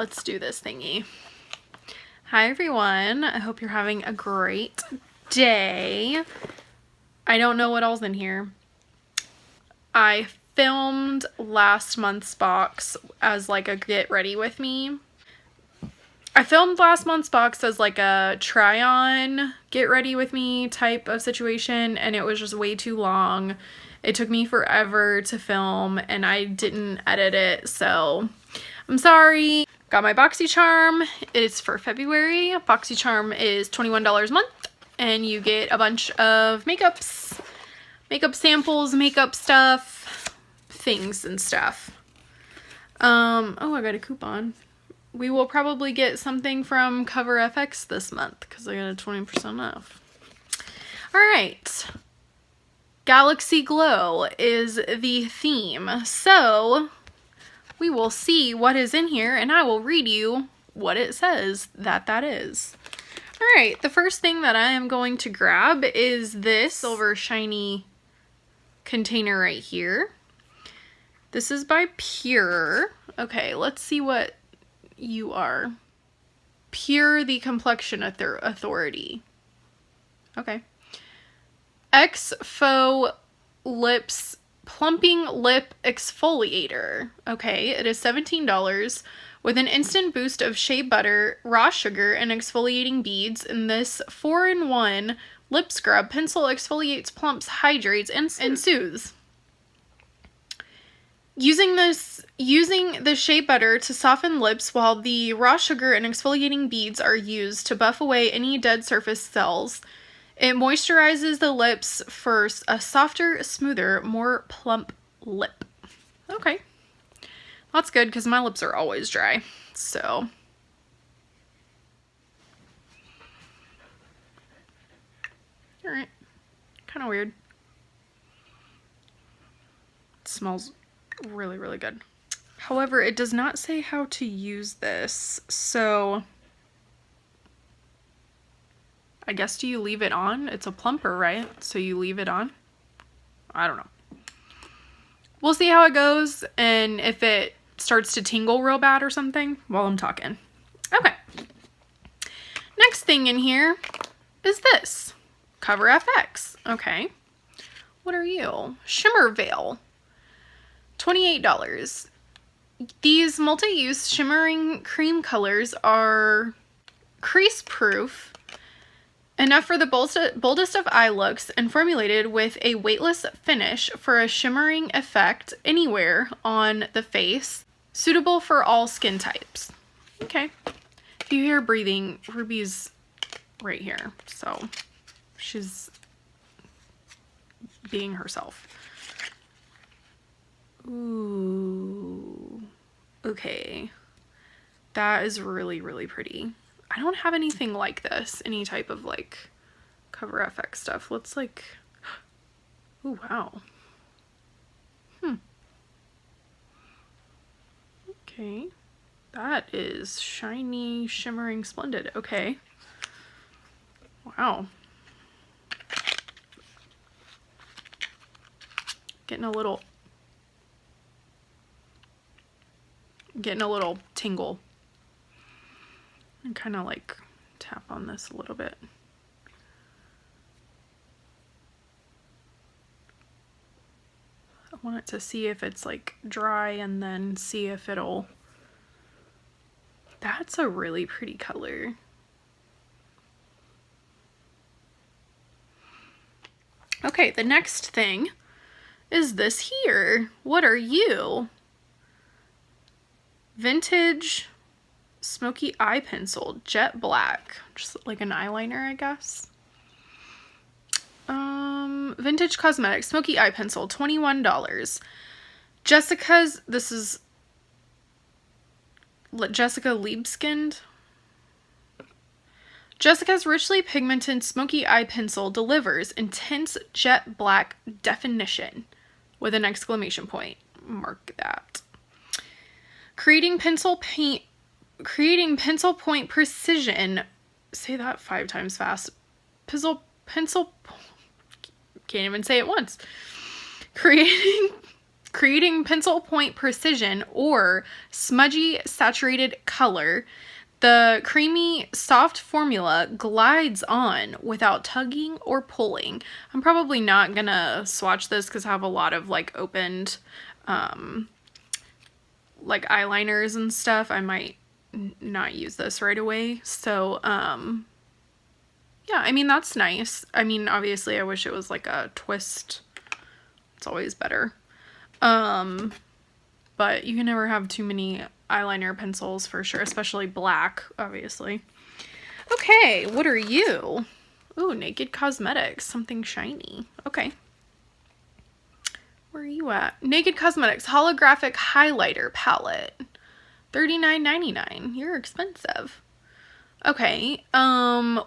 let's do this thingy. Hi everyone, I hope you're having a great day. I don't know what all's in here. I filmed last month's box as like a get ready with me. I filmed last month's box as like a try on, get ready with me type of situation, and it was just way too long. It took me forever to film and I didn't edit it, so I'm sorry. Got my Boxycharm. It's for February. Boxycharm is $21 a month and you get a bunch of makeup samples, makeup stuff, things and stuff. Oh, I got a coupon. We will probably get something from CoverFX this month because I got a 20% off. All right. Galaxy Glow is the theme. So we will see what is in here and I will read you what it says that is. All right. The first thing that I am going to grab is this silver shiny container right here. This is by Pierre. Okay, let's see what you are. Pierre the Complexion Authority. Okay. Exfo Lips Plumping Lip Exfoliator. Okay, it is $17 with an instant boost of shea butter, raw sugar, and exfoliating beads. And this 4-in-1 lip scrub pencil exfoliates, plumps, hydrates, and soothes. Using the shea butter to soften lips while the raw sugar and exfoliating beads are used to buff away any dead surface cells. It moisturizes the lips for a softer, smoother, more plump lip. Okay. That's good because my lips are always dry. So. Alright. Kind of weird. It smells really, really good. However, it does not say how to use this, so I guess do you leave it on? It's a plumper, right? So you leave it on? I don't know. We'll see how it goes and if it starts to tingle real bad or something while I'm talking. Okay. Next thing in here is this. CoverFX. Okay. What are you? Shimmer Veil. $28. These multi-use shimmering cream colors are crease-proof, enough for the boldest of eye looks, and formulated with a weightless finish for a shimmering effect anywhere on the face, suitable for all skin types. Okay. If you hear breathing, Ruby's right here, so she's being herself. Ooh, okay. That is really, really pretty. I don't have anything like this, any type of like CoverFX stuff. Let's like, oh wow. Okay. That is shiny, shimmering, splendid. Okay. Wow. Getting a little tingle. And kind of like tap on this a little bit. I want it to see if it's like dry and then see if it'll. That's a really pretty color. Okay, the next thing is this here. What are you? Vintage Smoky Eye Pencil, jet black, just like an eyeliner, I guess. Vintage Cosmetics, Smoky Eye Pencil, $21. This is Jessica Liebeskind. Jessica's richly pigmented smoky eye pencil delivers intense jet black definition with an exclamation point. Mark that. Creating pencil point precision. Say that 5 times fast. Pencil. Can't even say it once. Creating creating pencil point precision or smudgy saturated color. The creamy, soft formula glides on without tugging or pulling. I'm probably not gonna swatch this because I have a lot of like opened like eyeliners and stuff. I might not use this right away. So yeah, I mean, that's nice. I mean, obviously I wish it was like a twist. It's always better. But you can never have too many eyeliner pencils for sure, especially black, obviously. Okay, what are you? Ooh, Naked Cosmetics, something shiny. Okay. Where are you at? Naked Cosmetics Holographic Highlighter Palette. $39.99. You're expensive. Okay,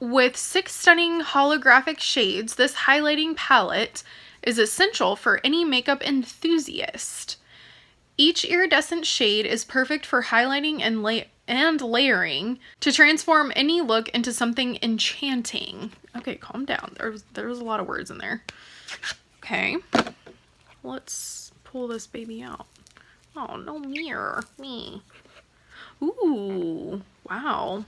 with 6 stunning holographic shades, this highlighting palette is essential for any makeup enthusiast. Each iridescent shade is perfect for highlighting and layering to transform any look into something enchanting. Okay, calm down. There's a lot of words in there. Okay, let's pull this baby out. Oh, no mirror. Me. Ooh, wow.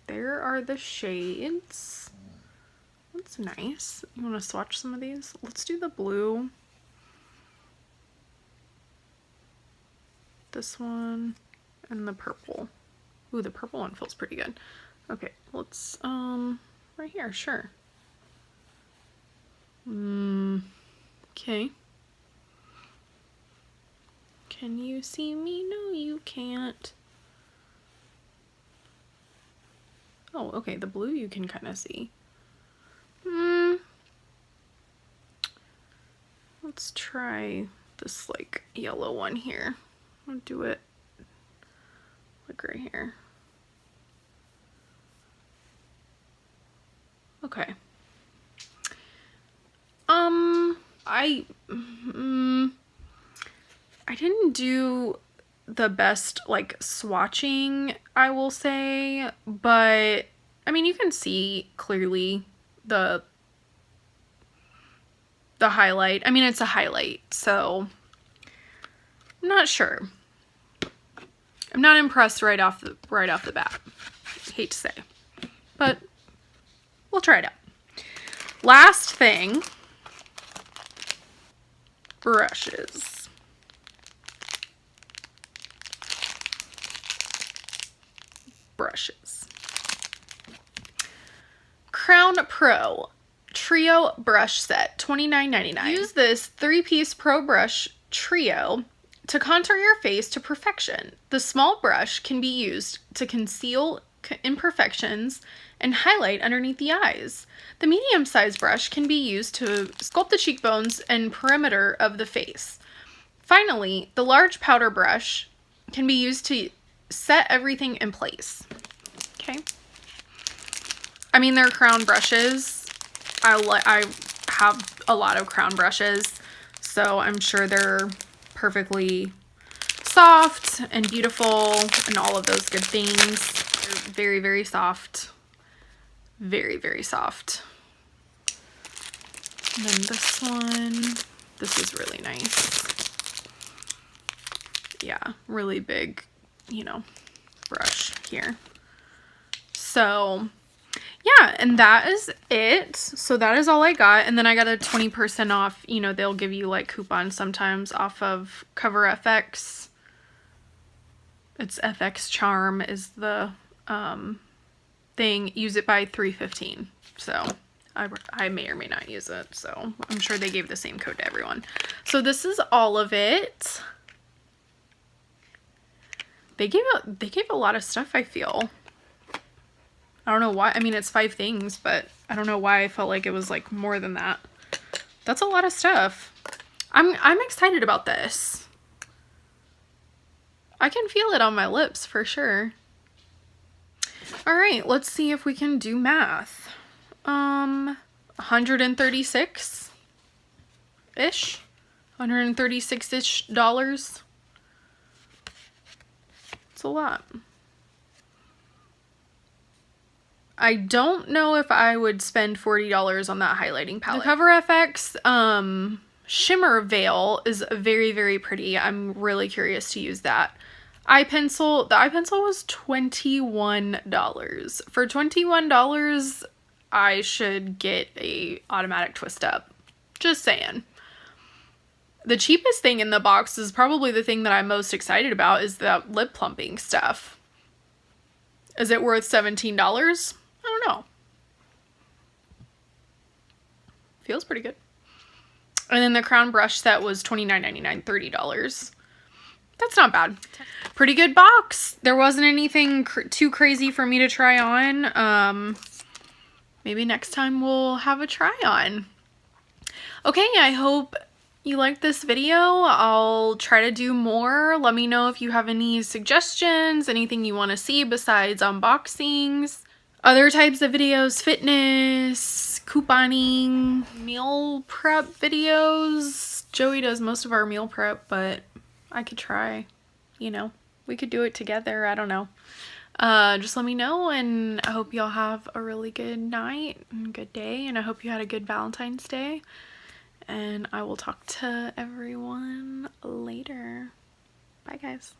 There are the shades. That's nice. You want to swatch some of these? Let's do the blue. This one and the purple. Ooh, the purple one feels pretty good. Okay, let's right here, sure. Okay. Can you see me? No, you can't. Oh, okay, the blue you can kind of see. Let's try this like yellow one here. I'll do it like right here. Okay. I didn't do the best like swatching, I will say, but I mean, you can see clearly the highlight. I mean, it's a highlight, so I'm not sure. I'm not impressed right off the bat. Hate to say, but we'll try it out. Last thing, brushes. Brushes. Crown Pro Trio Brush Set, $29.99. Use this 3-piece Pro Brush Trio to contour your face to perfection. The small brush can be used to conceal imperfections and highlight underneath the eyes. The medium-sized brush can be used to sculpt the cheekbones and perimeter of the face. Finally, the large powder brush can be used to set everything in place. Okay. I mean, they're crown brushes. I have a lot of crown brushes, so I'm sure they're perfectly soft and beautiful and all of those good things. They're very, very soft. Very, very soft. And then this one, this is really nice. Yeah, really big, you know, brush here. So yeah, and that is it. So that is all I got. And then I got a 20% off, you know, they'll give you like coupons sometimes off of CoverFX. It's FX Charm is the thing. Use it by 3/15. So I may or may not use it. So I'm sure they gave the same code to everyone. So this is all of it. They gave a lot of stuff, I feel. I don't know why. I mean, it's 5 things, but I don't know why I felt like it was like more than that. That's a lot of stuff. I'm excited about this. I can feel it on my lips for sure. All right, let's see if we can do math. 136-ish. $136-ish dollars. It's a lot. I don't know if I would spend $40 on that highlighting palette. The CoverFX shimmer veil is very, very pretty. I'm really curious to use that. Eye pencil, the eye pencil was $21. For $21, I should get a automatic twist up. Just saying. The cheapest thing in the box is probably the thing that I'm most excited about, is the lip plumping stuff. Is it worth $17? I don't know. Feels pretty good. And then the crown brush set was $29.99, $30. That's not bad. Pretty good box. There wasn't anything too crazy for me to try on. Maybe next time we'll have a try on. Okay, I hope you liked this video. I'll try to do more. Let me know if you have any suggestions, anything you want to see besides unboxings, other types of videos, fitness, couponing, meal prep videos. Joey does most of our meal prep, but I could try, you know, we could do it together. I don't know. Just let me know, and I hope y'all have a really good night and good day, and I hope you had a good Valentine's Day, and I will talk to everyone later. Bye, guys.